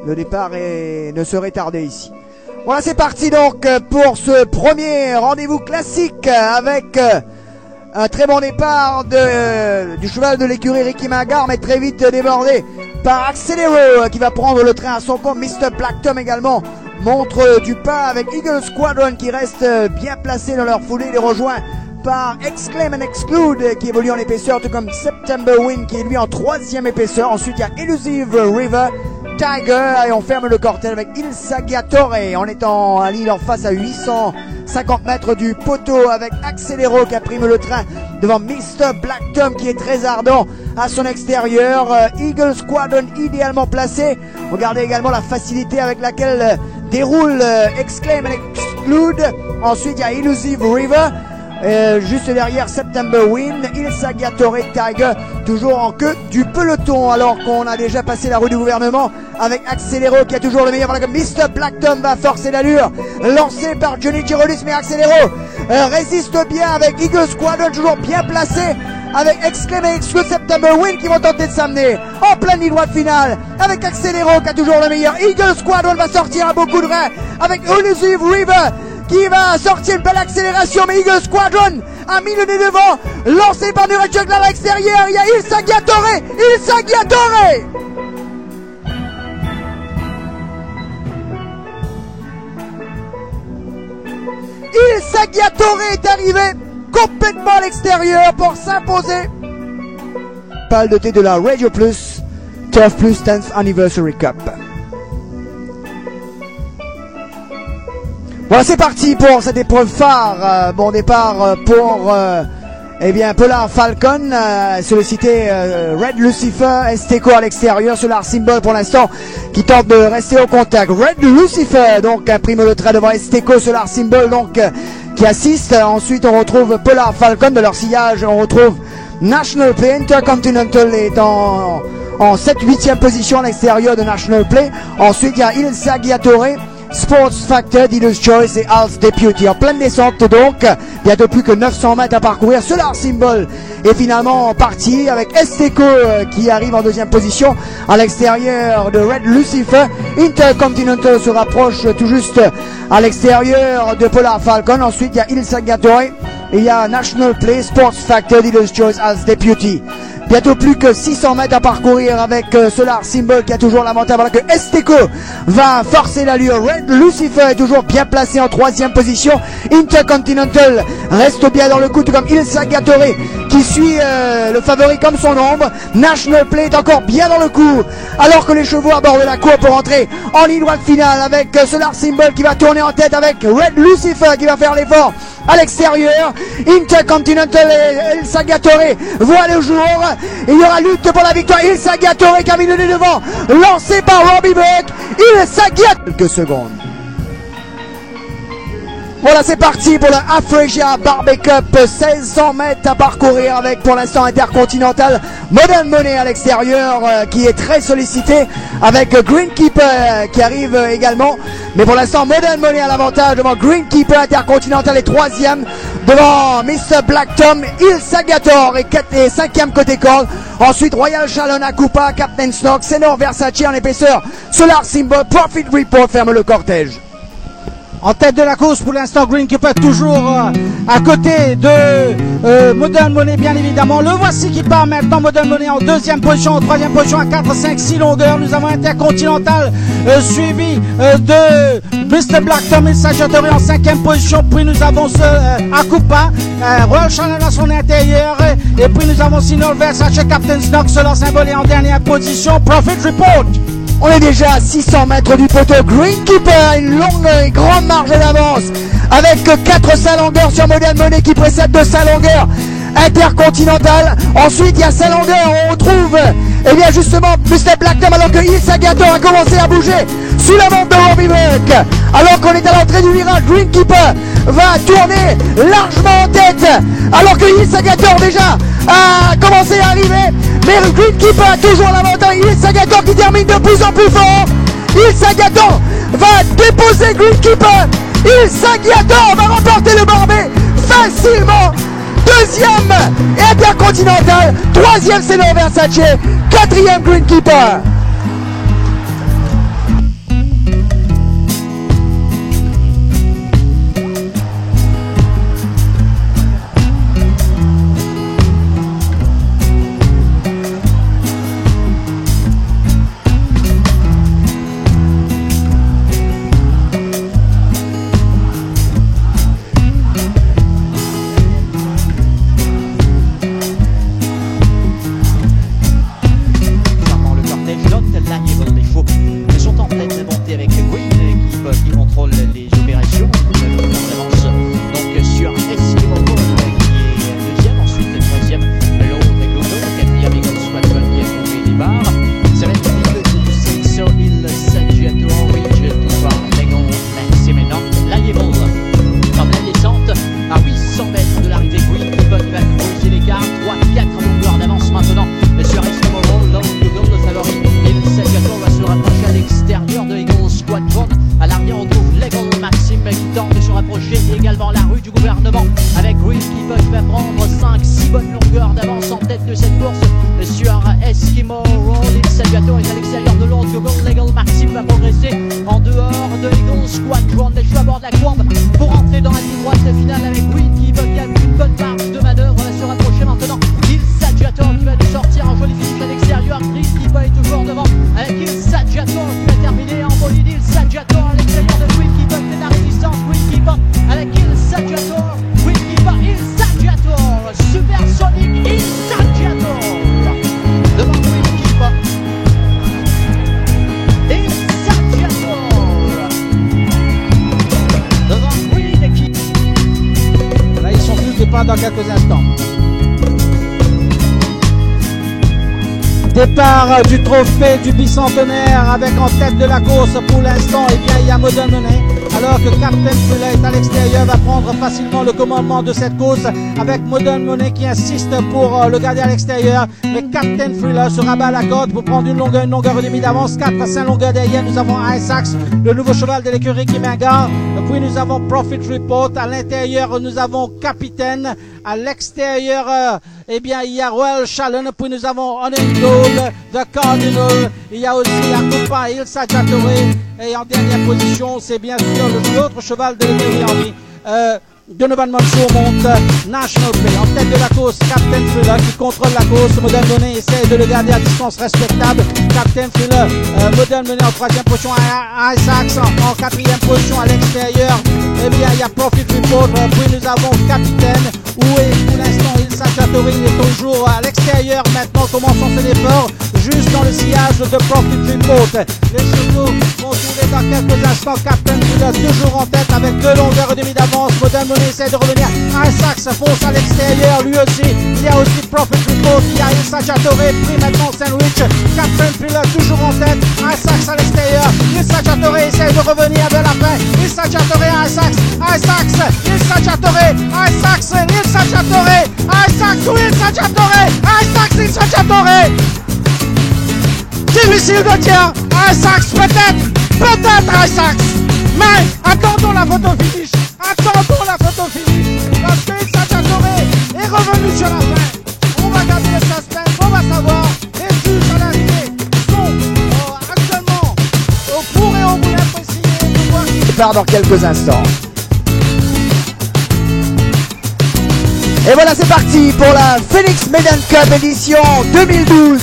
le départ ne serait tardé ici. Voilà, c'est parti donc pour ce premier rendez-vous classique avec un très bon départ du cheval de l'écurie Ricky Magar, mais très vite débordé par Accelero qui va prendre le train à son compte. Mr. Black Tom également montre du pas avec Eagle Squadron qui reste bien placé dans leur foulée. Il est rejoint par Exclaim and Exclude qui évolue en épaisseur, tout comme September Wind qui est lui en 3e épaisseur. Ensuite il y a Elusive River, Tiger, et on ferme le cortège avec Il Saggiatore en étant à ligne en face à 850 mètres du poteau avec Accelero qui prime le train devant Mr. Black Tom qui est très ardent à son extérieur. Eagle Squadron idéalement placé. Regardez également la facilité avec laquelle déroule Exclaim and Exclude. Ensuite il y a Elusive River. Juste derrière September Wind, Il Saggiatore, Tiger, toujours en queue du peloton, alors qu'on a déjà passé la rue du gouvernement avec Accelero qui a toujours le meilleur. Voilà que Mr. Black Tom va forcer l'allure, lancé par Johnny Girolis, mais Accelero résiste bien avec Eagle Squadron toujours bien placé, avec Exclaim et Exclude, September Wind qui vont tenter de s'amener en pleine ligne droite finale avec Accelero qui a toujours le meilleur. Eagle Squadron va sortir à beaucoup de reins avec Elusive River qui va sortir une belle accélération, mais Eagle Squadron a mis le nez devant, lancé par Nurechuk à l'extérieur. Il y a Il Saggiatore, Il Saggiatore Il Saggiatore est arrivé complètement à l'extérieur pour s'imposer. Pal doté de la Radio Plus Turf Plus 10th Anniversary Cup. Voilà, c'est parti pour cette épreuve phare. Bon départ pour Polar Falcon, sollicité Red Lucifer, Esteco à l'extérieur, Solar Symbol pour l'instant qui tente de rester au contact. Red Lucifer donc prime le trait devant Esteco, Solar Symbol donc qui assiste. Ensuite on retrouve Polar Falcon, de leur sillage on retrouve National Play. Intercontinental est en 7-8e position à l'extérieur de National Play. Ensuite il y a Il Saggiatore, Sports Factor, Dealer's Choice et Al's Deputy. En pleine descente donc, bientôt plus que 900 mètres à parcourir. Solar Symbol est finalement parti avec Esteco qui arrive en 2e position à l'extérieur de Red Lucifer. Intercontinental se rapproche tout juste à l'extérieur de Polar Falcon. Ensuite il y a Il Saggiatore et il y a National Play, Sports Factor, Dealer's Choice, Al's Deputy. Bientôt plus que 600 mètres à parcourir avec Solar Symbol qui a toujours l'avantage. Voilà que Esteco va forcer l'allure. Red Lucifer est toujours bien placé en 3e position. Intercontinental reste bien dans le coup, tout comme Il Saggiatore qui suit le favori comme son ombre. National Play est encore bien dans le coup, alors que les chevaux abordent la cour pour entrer en ligne droite finale avec Solar Symbol qui va tourner en tête avec Red Lucifer qui va faire l'effort à l'extérieur. Intercontinental et Il Saggiatore voient le jour. Il y aura lutte pour la victoire. Il Saggiatore qui a mis le nez devant, lancé par Robbie Buck. Il Saggiatore. Quelques secondes. Voilà, c'est parti pour le Afresia Barbe Cup. 1600 mètres à parcourir avec pour l'instant Intercontinental. Modern Money à l'extérieur qui est très sollicité avec Greenkeeper qui arrive également. Mais pour l'instant Modern Money a l'avantage devant Greenkeeper. Intercontinental est 3e devant Mr. Black Tom. Il Saggiatore est 5e côté corde. Ensuite Royal Shalona Coupa, Captain Snock, Senor Versace en épaisseur. Solar Symbol, Profit Report ferme le cortège. En tête de la course pour l'instant, Greenkeeper toujours à côté de Modern Money bien évidemment. Le voici qui part maintenant, Modern Money en 2e position, en 3e position à 4, 5, 6 longueurs. Nous avons Intercontinental suivi de Mr. Black Tom et Saggiatore en 5e position. Puis nous avons Akupa, Royal Channel à son intérieur. Et puis nous avons Senor Versace, Captain Snock, Solar Symbol en dernière position. Profit Report. On est déjà à 600 mètres du poteau. Greenkeeper a une longue et grande marge d'avance avec 4 Saint-Longueur sur Modern Money qui précède de Saint-Longueur. Intercontinental. Ensuite il y a Saint-Longueur. On retrouve bien justement Mr. Black Tom alors que Il Saggiatore a commencé à bouger sous la montre de Robbie Buck. Alors qu'on est à l'entrée du virage, Greenkeeper va tourner largement en tête alors que Il Saggiatore déjà a commencé à arriver. Mais le Greenkeeper a toujours l'avantage. Il Saggiatore qui termine de plus en plus fort. Il Saggiatore va déposer Greenkeeper. Il Saggiatore va remporter le Barbet facilement. 2e Intercontinental. 3e Senor Versace. 4e Greenkeeper. quelques instants. Départ du trophée du bicentenaire avec en tête de la course pour l'instant, eh bien il y a Modern Money, alors que Captain Thriller est à l'extérieur, va prendre facilement le commandement de cette course avec Modern Money qui insiste pour le garder à l'extérieur, mais Captain Thriller se rabat à la côte pour prendre une longueur et demie d'avance, 4 à 5 longueurs derrière. Nous avons Isaacs, le nouveau cheval de l'écurie qui m'égare, puis nous avons Profit Report, à l'intérieur nous avons Capitaine, à l'extérieur eh bien il y a Royal Challenge, puis nous avons Honey Gold, The Cardinal, il y a aussi Akupa Il Saggiatore, et en dernière position c'est bien sûr l'autre cheval de l'écurie en vie. Donovan Mansour monte National Play. En tête de la course, Captain Thriller qui contrôle la course. Modern Money essaie de le garder à distance respectable. Captain Thriller, Modern Money en troisième position, Isaacs en quatrième position à l'extérieur. Eh bien, il y a Profit Report, puis nous avons Capitaine, où est pour l'instant Il Saggiatore, il est toujours à l'extérieur. Maintenant, commençons son effort, juste dans le sillage de Profit Report. Les chevaux vont tourner dans quelques instants. Captain Thriller toujours en tête avec 2 longueurs et demie d'avance. Modern Money essaie de revenir. Isaacs fonce à l'extérieur, lui aussi. Il y a aussi Profit Report, il y a Il Saggiatore, pris maintenant Sandwich. Captain Thriller toujours en tête. Isaacs à l'extérieur. Il Saggiatore essaie de revenir vers la fin. Il Saggiatore, Isaacs, Il Saggiatore, Isaacs, Il Saggiatore, Isaacs ou Il Saggiatore, Isaacs, Il Saggiatore. Difficile de dire. Isaacs peut-être Isaacs. Mais attendons la photo finish. Parce que Il Saggiatore est revenu sur la fin. On va garder le suspense, on va savoir. Les juges à l'arrivée sont actuellement au pour et au moulin pour essayer de voir qui part dans quelques instants. Et voilà, c'est parti pour la Phoenix Maiden Cup édition 2012.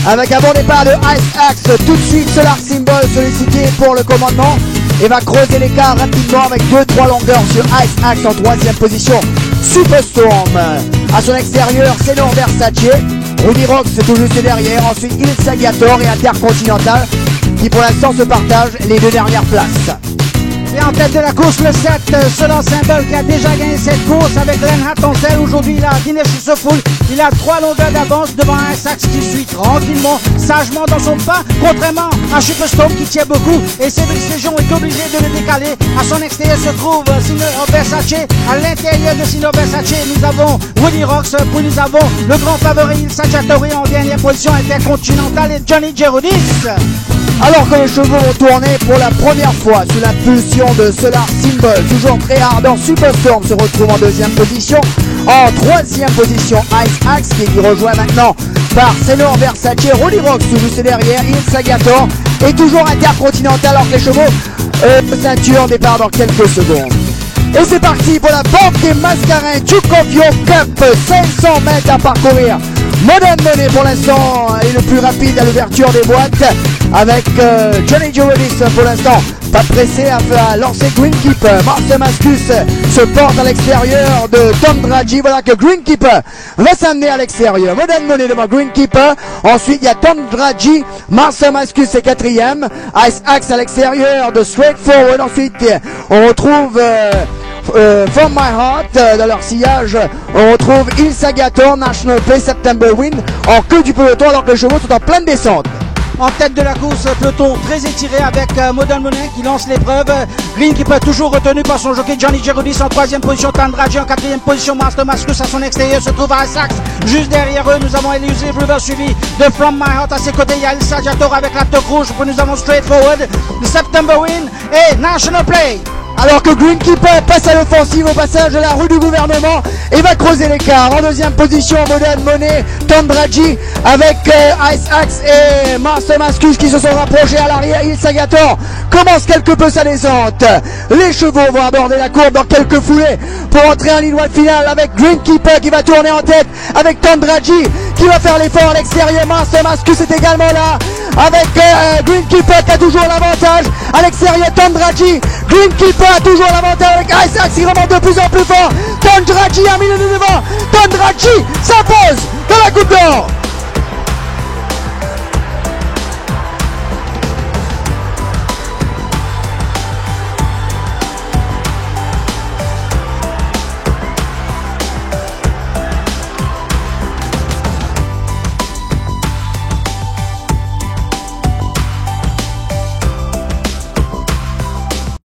Avec un bon départ de Isaacs, tout de suite Solar Symbol sollicité pour le commandement et va creuser l'écart rapidement avec 2-3 longueurs sur Isaacs en troisième position. Superstorm à son extérieur, c'est Senor Versace, Rudy Rocks tout juste derrière, ensuite Il Saggiatore et Intercontinental qui pour l'instant se partagent les 2 dernières places. Et en tête de la course, le 7, Solar Symbol qui a déjà gagné cette course avec Glenn Hattonsel. Aujourd'hui, il a Dinesh Seful. Il a 3 longueurs d'avance devant un Isaacs qui suit tranquillement, sagement dans son pas, contrairement à Superstorm qui tient beaucoup. Et Cédric Légion est obligé de le décaler. À son extérieur se trouve Senor Versace. À l'intérieur de Senor Versace, nous avons Rudy Rocks. Puis nous avons le grand favori Il Saggiatore en dernière position, Intercontinental et Johnny Gerudis. Alors que les chevaux vont tourner pour la première fois sous l'impulsion de Solar Symbol, toujours très ardent, Superstorm se retrouve en deuxième position. En troisième position, Isaacs qui est rejoint maintenant par Senor Versace, Rudy Rocks tout juste derrière, Il Saggiatore et toujours Intercontinental alors que les chevaux ceinture départ dans quelques secondes. Et c'est parti pour la Banque des Mascarins Duke of York Cup, 500 mètres à parcourir. Modern Money pour l'instant est le plus rapide à l'ouverture des boîtes avec Johnny Gerudis pour l'instant pas pressé à lancer Greenkeeper. Marcel Mascus se porte à l'extérieur de Tom Draghi. Voilà que Greenkeeper va s'amener à l'extérieur. Modern Money devant Greenkeeper. Ensuite il y a Tom Draghi. Marcel Mascus est quatrième. Isaacs à l'extérieur de Straightforward. Ensuite on retrouve From My Heart dans leur sillage, on retrouve Il Saggiatore, National Play, September Wind en queue du peloton alors que les chevaux sont en pleine descente. En tête de la course, peloton très étiré avec Modern Money qui lance l'épreuve. Greenkeeper toujours retenu par son jockey Johnny Gerudis en troisième position. Tandraji en quatrième position. Master Mascus à son extérieur se trouve à Isaacs. Juste derrière eux, nous avons Elusive River suivi de From My Heart. À ses côtés, il y a Il Saggiatore avec la toque rouge. Puis nous avons Straightforward, September Wind et National Play. Alors que Greenkeeper passe à l'offensive au passage de la rue du gouvernement et va creuser l'écart. En deuxième position, Modern Money, Tom Draghi avec Isaacs et Master Mascus qui se sont rapprochés à l'arrière. Il Saggiatore commence quelque peu sa descente. Les chevaux vont aborder la courbe dans quelques foulées pour entrer en ligne droite finale avec Greenkeeper qui va tourner en tête avec Tom Draghi qui va faire l'effort à l'extérieur. Master Mascus est également là avec Greenkeeper qui a toujours l'avantage. À l'extérieur, Tom Draghi. Greenkeeper a toujours l'avantage avec Isaacs qui remonte de plus en plus fort. Tom Draghi a mis le devant. Tom Draghi s'impose